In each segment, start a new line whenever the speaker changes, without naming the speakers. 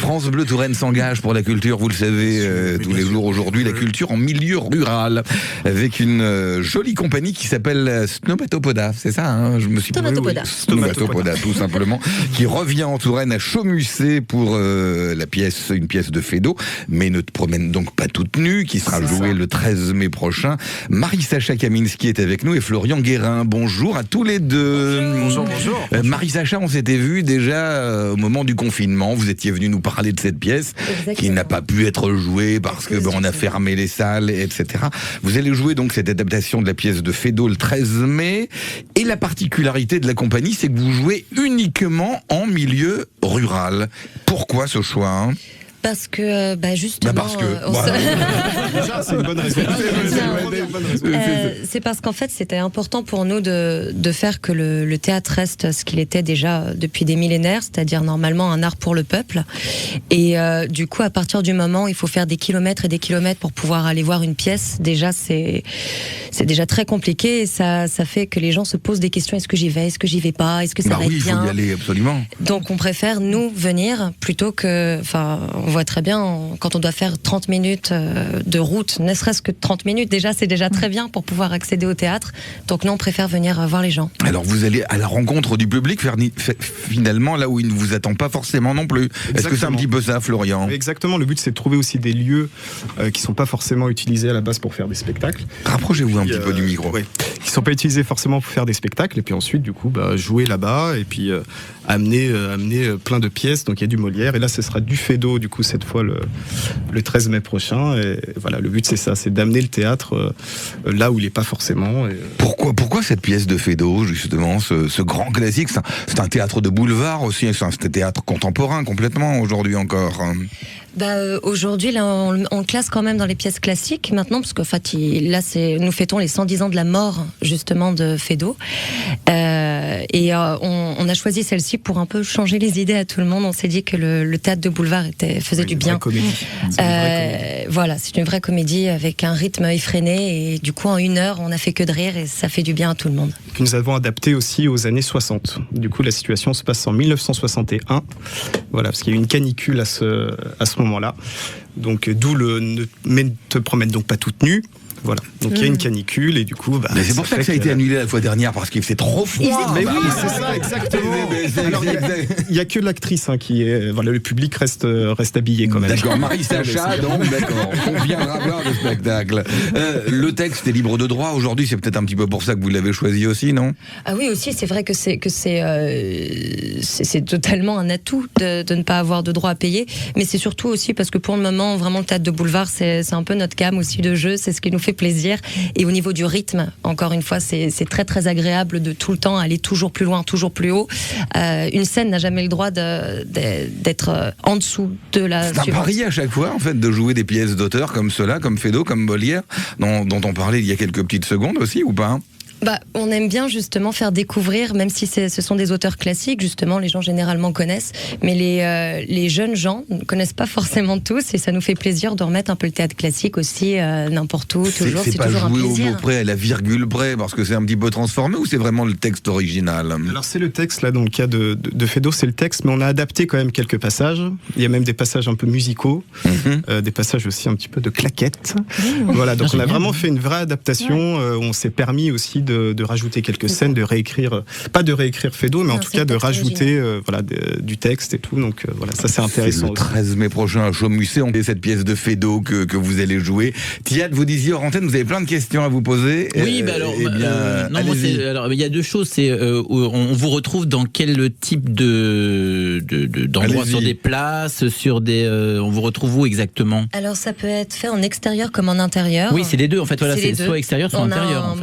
France Bleu Touraine s'engage pour la culture, vous le savez, tous les jours aujourd'hui, la culture en milieu rural, avec une jolie compagnie qui s'appelle Stomatopoda, c'est ça, hein, je me suis
Stomatopoda.
Stomatopoda, tout simplement, qui revient en Touraine à Chaumusset pour une pièce de Feydeau, mais ne te promène donc pas toute nue, qui sera jouée le 13 mai prochain. Marie-Sacha Kaminski est avec nous et Florian Guérin. Bonjour à tous les deux.
Bonjour.
Marie-Sacha, on s'était vu déjà au moment du confinement. Vous étiez venu nous parler de cette pièce qui n'a pas pu être jouée parce que on a fermé les salles, etc. Vous allez jouer donc cette adaptation de la pièce de Feydeau le 13 mai. Et la particularité de la compagnie, c'est que vous jouez uniquement en milieu rural. Pourquoi ce choix, hein ?
Parce que, justement...
C'est une bonne raison.
C'est parce qu'en fait, c'était important pour nous de faire que le théâtre reste ce qu'il était déjà depuis des millénaires, c'est-à-dire normalement un art pour le peuple. Et du coup, à partir du moment où il faut faire des kilomètres et des kilomètres pour pouvoir aller voir une pièce, déjà, c'est déjà très compliqué. Et ça fait que les gens se posent des questions. Est-ce que j'y vais ? Est-ce que j'y vais pas ? Est-ce que ça va être bien ?
Il faut y aller, absolument.
Donc, on préfère, nous, venir plutôt que... Enfin, on voit très bien, quand on doit faire 30 minutes de route, ne serait-ce que 30 minutes, déjà, c'est déjà très bien pour pouvoir accéder au théâtre. Donc nous, on préfère venir voir les gens. Alors
vous allez à la rencontre du public, finalement, là où il ne vous attend pas forcément non plus. Exactement. Est-ce que c'est un petit peu ça, Florian ?
Exactement, le but c'est de trouver aussi des lieux qui ne sont pas forcément utilisés à la base pour faire des spectacles.
Rapprochez-vous un petit peu du micro.
Oui, qui ne sont pas utilisés forcément pour faire des spectacles, et puis ensuite, du coup, jouer là-bas, et puis amener plein de pièces. Donc il y a du Molière, et là ce sera du Feydeau, du coup, cette fois le 13 mai prochain. Et voilà, le but c'est ça, c'est d'amener le théâtre là où il n'est pas forcément.
Pourquoi cette pièce de Feydeau, justement, ce grand classique ? C'est un théâtre de boulevard aussi, c'est un théâtre contemporain complètement aujourd'hui encore.
Aujourd'hui, là, on le classe quand même dans les pièces classiques maintenant, parce qu'en fait, nous fêtons les 110 ans de la mort, justement, de Feydeau. On a choisi celle-ci pour un peu changer les idées à tout le monde. On s'est dit que le théâtre de boulevard faisait du bien. Voilà, c'est une vraie comédie avec un rythme effréné, et du coup, en 1 heure, on n'a fait que de rire, et ça fait du bien à tout le monde.
Que nous avons adapté aussi aux années 60. Du coup, la situation se passe en 1961. Voilà, parce qu'il y a eu une canicule à ce moment-là. Donc, d'où ne te promène donc pas toute nue. Voilà. Donc il y a une canicule et du coup...
mais c'est pour ça que ça a été annulé la fois dernière, parce qu'il faisait trop froid.
Mais oui, c'est ça, exactement. Alors, il n'y a que l'actrice qui est... Voilà, le public reste habillé quand même.
D'accord, Marie-Sacha, donc d'accord, on viendra voir le spectacle. Le texte est libre de droit aujourd'hui, c'est peut-être un petit peu pour ça que vous l'avez choisi aussi, non ?
Ah oui, aussi, c'est vrai que c'est totalement un atout de ne pas avoir de droit à payer, mais c'est surtout aussi parce que pour le moment, vraiment, le théâtre de boulevard, c'est un peu notre gamme aussi de jeu, c'est ce qui nous fait plaisir. Et au niveau du rythme, encore une fois, c'est très très agréable de tout le temps aller toujours plus loin, toujours plus haut. Une scène n'a jamais le droit d'être en dessous de la suivante.
C'est un pari à chaque fois, en fait, de jouer des pièces d'auteurs comme cela, comme Feydeau, comme Molière, dont on parlait il y a quelques petites secondes aussi, ou pas ?
On aime bien justement faire découvrir, même si ce sont des auteurs classiques, justement, les gens généralement connaissent, mais les jeunes gens ne connaissent pas forcément tous, et ça nous fait plaisir de remettre un peu le théâtre classique aussi, n'importe où, toujours, c'est toujours un plaisir.
C'est pas jouer au mot près, à la virgule près, parce que c'est un petit peu transformé, ou c'est vraiment le texte original ?
Alors c'est le texte, là, dans le cas de Feydeau, c'est le texte, mais on a adapté quand même quelques passages. Il y a même des passages un peu musicaux, des passages aussi un petit peu de claquettes. Voilà, donc on a vraiment fait une vraie adaptation, on s'est permis aussi de rajouter quelques scènes, de réécrire, pas de réécrire Feydeau, mais en tout cas de rajouter du texte et tout. Donc voilà, ça c'est intéressant.
Le 13 mai prochain à Chaumusset, on fait cette pièce de Feydeau que vous allez jouer. Thiat, vous disiez hors antenne, vous avez plein de questions à vous poser.
Oui, il y a 2 choses. C'est on vous retrouve dans quel type d'endroit, sur des places, sur des, on vous retrouve où exactement ?
Alors ça peut être fait en extérieur comme en intérieur.
Oui, c'est les deux en fait. Voilà, c'est soit extérieur, soit intérieur.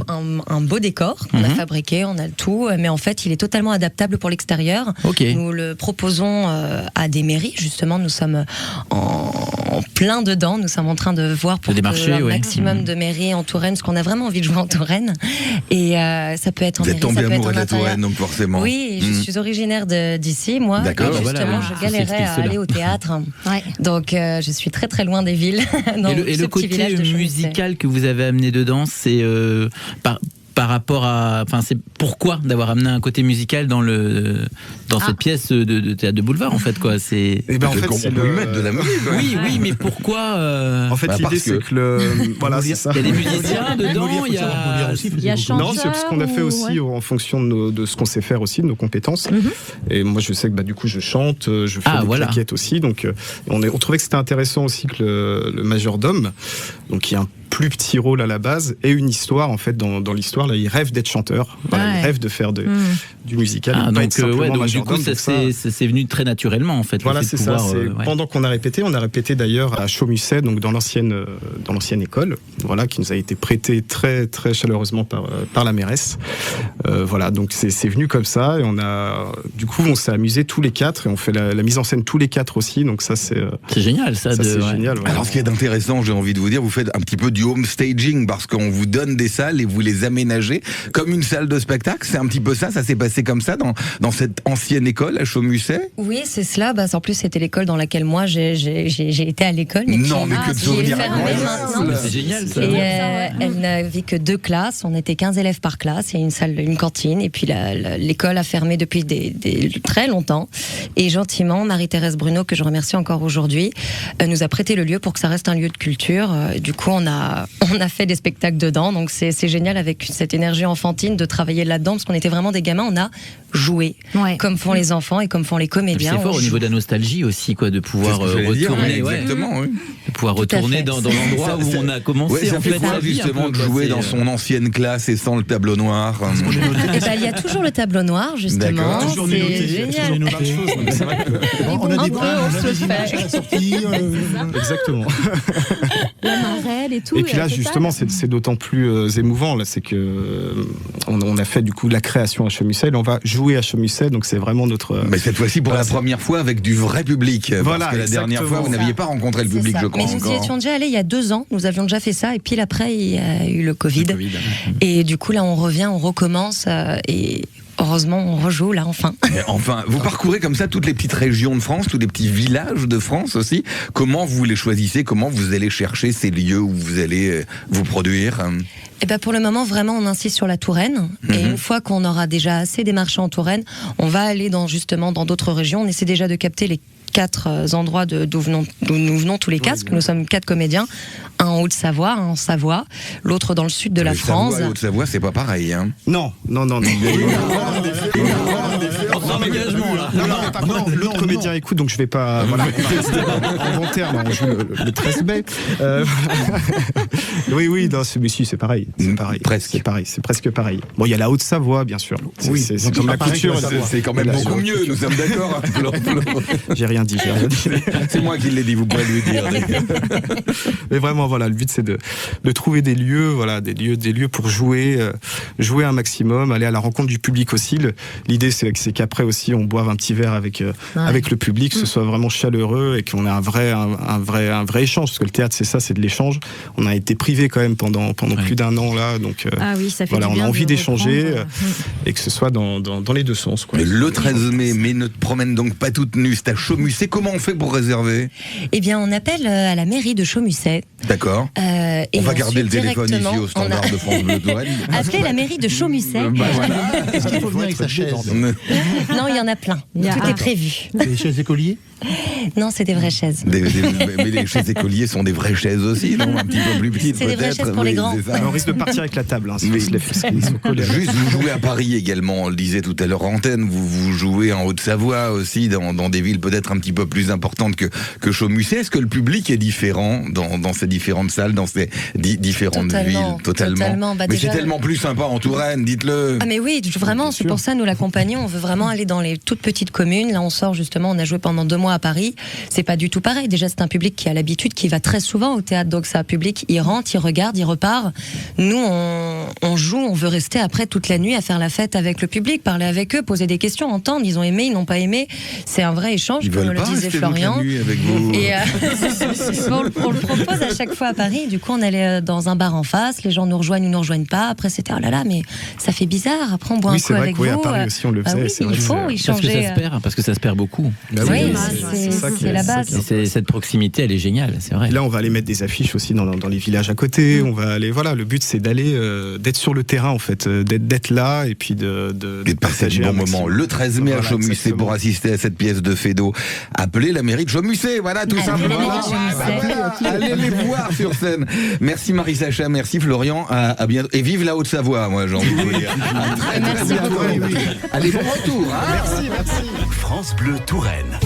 Un beau décor qu'on a fabriqué, on a le tout, mais en fait il est totalement adaptable pour l'extérieur. Nous le proposons à des mairies, justement, nous sommes en plein dedans, nous sommes en train de voir pour un maximum de mairies en Touraine, parce qu'on a vraiment envie de jouer en Touraine, et ça peut être en mairie, ça peut être en
de la Touraine, donc forcément.
Oui, je suis originaire d'ici, moi, et justement je galérais à aller au théâtre, donc je suis très très loin des villes.
Et le côté musical que vous avez amené dedans, c'est par rapport à, enfin, c'est pourquoi d'avoir amené un côté musical dans cette pièce de théâtre de boulevard, en fait, quoi. C'est.
Et ben, en fait,
c'est le mettre de la musique.
Oui, mais pourquoi
En fait, l'idée, c'est que voilà, c'est ça.
Il y a des musiciens dedans, il y a
chanteur.
Non, c'est ce qu'on a fait aussi en fonction de ce qu'on sait faire aussi, de nos compétences. Et moi, je sais que du coup, je chante, je fais des claquettes aussi. Donc, on trouvait que c'était intéressant aussi que le majordome, donc il y a un plus petit rôle à la base et une histoire en fait dans l'histoire là il rêve d'être chanteur, voilà, il rêve de faire du musical,
donc du coup c'est venu très naturellement en fait.
Voilà, c'est ça, pendant qu'on a répété d'ailleurs à Chaumusset, donc dans l'ancienne école, voilà, qui nous a été prêtée très très chaleureusement par la mairesse. Voilà, donc c'est venu comme ça et du coup on s'est amusé tous les quatre et on fait la mise en scène tous les quatre aussi, donc ça c'est
génial ça.
C'est génial. Ouais.
Alors ce qui est intéressant, j'ai envie de vous dire, vous faites un petit peu du home staging parce qu'on vous donne des salles et vous les aménagez comme une salle de spectacle. C'est un petit peu ça s'est passé comme ça dans cette ancienne école à Chaumusset.
Oui, c'est cela. En plus, c'était l'école dans laquelle moi j'ai été à l'école.
Mais que de souvenirs.
C'est génial ça.
Et elle n'avait que 2 classes. On était 15 élèves par classe. Il y a une salle, une cantine. Et puis l'école a fermé depuis très longtemps. Et gentiment, Marie-Thérèse Bruno, que je remercie encore aujourd'hui, nous a prêté le lieu pour que ça reste un lieu de culture. Du coup, on a fait des spectacles dedans, donc c'est génial avec cette énergie enfantine de travailler là-dedans, parce qu'on était vraiment des gamins, on a joué, comme font les enfants et comme font les comédiens.
C'est fort au niveau de la nostalgie aussi, quoi, de pouvoir retourner,
exactement,
de pouvoir retourner dans l'endroit où on a commencé.
Ça fait quoi justement de jouer dans son ancienne classe et sans le tableau noir?
Il y a toujours le tableau noir, justement. C'est génial.
On a des points, à la sortie.
Exactement.
La marelle et tout.
Et puis là, justement, c'est d'autant plus émouvant. Là, c'est que on a fait du coup la création à Chaumusset. On va jouer à Chaumusset, donc c'est vraiment notre.
Mais cette fois-ci pour la première fois avec du vrai public.
Voilà.
Parce que la dernière fois, vous n'aviez pas rencontré le public, je crois.
Mais nous y étions déjà allés il y a 2 ans. Nous avions déjà fait ça, et puis après, il y a eu le Covid. Et du coup, là, on revient, on recommence, et heureusement, on rejoue là, enfin.
Enfin, vous parcourez comme ça toutes les petites régions de France, tous les petits villages de France aussi. Comment vous les choisissez? Comment vous allez chercher ces lieux où vous allez vous produire?
Pour le moment, vraiment, on insiste sur la Touraine. Et une fois qu'on aura déjà assez démarché en Touraine, on va aller dans d'autres régions. On essaie déjà de capter les 4 endroits d'où nous venons tous les 4, parce que nous sommes 4 comédiens. Un en Haute-Savoie, un en Savoie, l'autre dans le sud de la France.
Savoie et Haute-Savoie, c'est pas pareil, hein?
Non. L'autre comédien écoute, donc je vais pas en bon terme, on joue le 13 mai. Oui, dans celui-ci c'est pareil. C'est presque pareil. Bon, il y a la Haute-Savoie, bien sûr. C'est comme la couture.
C'est quand même beaucoup mieux, nous sommes d'accord.
J'ai rien dit.
C'est moi qui l'ai dit, vous pouvez lui dire.
Mais vraiment, voilà, le but c'est de trouver des lieux, des lieux pour jouer un maximum, aller à la rencontre du public aussi. L'idée c'est qu'après aussi on boive un petit verre avec le public, que ce soit vraiment chaleureux et qu'on ait un vrai échange, parce que le théâtre c'est ça, c'est de l'échange. On a été privé quand même pendant plus d'1 an là, donc
ça fait
voilà, on a envie d'échanger et que ce soit dans les deux sens, quoi.
Le 13 mai, mais ne te promène donc pas toute nue, c'est à Chaumusset. Comment on fait pour réserver?
On appelle à la mairie de Chaumusset.
D'accord. On va garder le téléphone ici au standard de France Bleu Touraine.
Appelez la mairie de Chaumusset.
Est-ce qu'il faut venir avec sa chaise?
Non, il y en a plein. Tout est prévu.
Des chaises écoliers?
Non, c'est des vraies chaises.
Mais les chaises écoliers sont des vraies chaises aussi, non? Un petit peu plus petites,
c'est
peut-être.
des vraies chaises pour les grands.
On risque de partir avec la table, si
Juste, vous jouez à Paris également, on le disait tout à l'heure en antenne, vous jouez en Haute-Savoie aussi, dans des villes peut-être un petit peu plus importantes que Chaumusset. Est-ce que le public est différent dans ces différentes salles, dans ces différentes villes? Totalement. Mais c'est tellement plus sympa en Touraine, dites-le.
Ah mais oui, vraiment, c'est pour ça nous l'accompagnons. On veut vraiment aller dans les toutes petites communes. Là, on sort justement, on a joué pendant 2 mois à Paris. C'est pas du tout pareil. Déjà, c'est un public qui a l'habitude, qui va très souvent au théâtre. Donc, c'est un public, il rentre, il regarde, il repart. Nous, on joue, on veut rester après toute la nuit à faire la fête avec le public, parler avec eux, poser des questions, entendre. Ils ont aimé, ils n'ont pas aimé. C'est un vrai échange, comme le disait Florian.
Avec vous.
Et on le propose à chaque fois à Paris. Du coup, on allait dans un bar en face. Les gens nous rejoignent ou nous rejoignent pas. Après, c'était oh là là, mais ça fait bizarre. Après, on boit un coup avec vous.
Oui, à Paris aussi, on le faisait.
Il faut y changer.
Parce que ça se perd beaucoup.
Oui, c'est la base.
Cette proximité, elle est géniale, c'est vrai.
Là, on va aller mettre des affiches aussi dans les villages à côté. On va aller, voilà, le but c'est d'aller, d'être sur le terrain en fait, d'être là et puis de
partager un bon moment. Le 13 mai à Chaumusset pour assister à cette pièce de Feydeau. Appelez la mairie de Chaumusset, voilà, tout simplement. Allez les voir sur scène. Merci Marie-Sacha, merci Florian, à bientôt. Et vive la Haute-Savoie, moi j'ai envie de vous dire.
Merci beaucoup.
Allez, bon retour.
Merci.
France Bleu Touraine.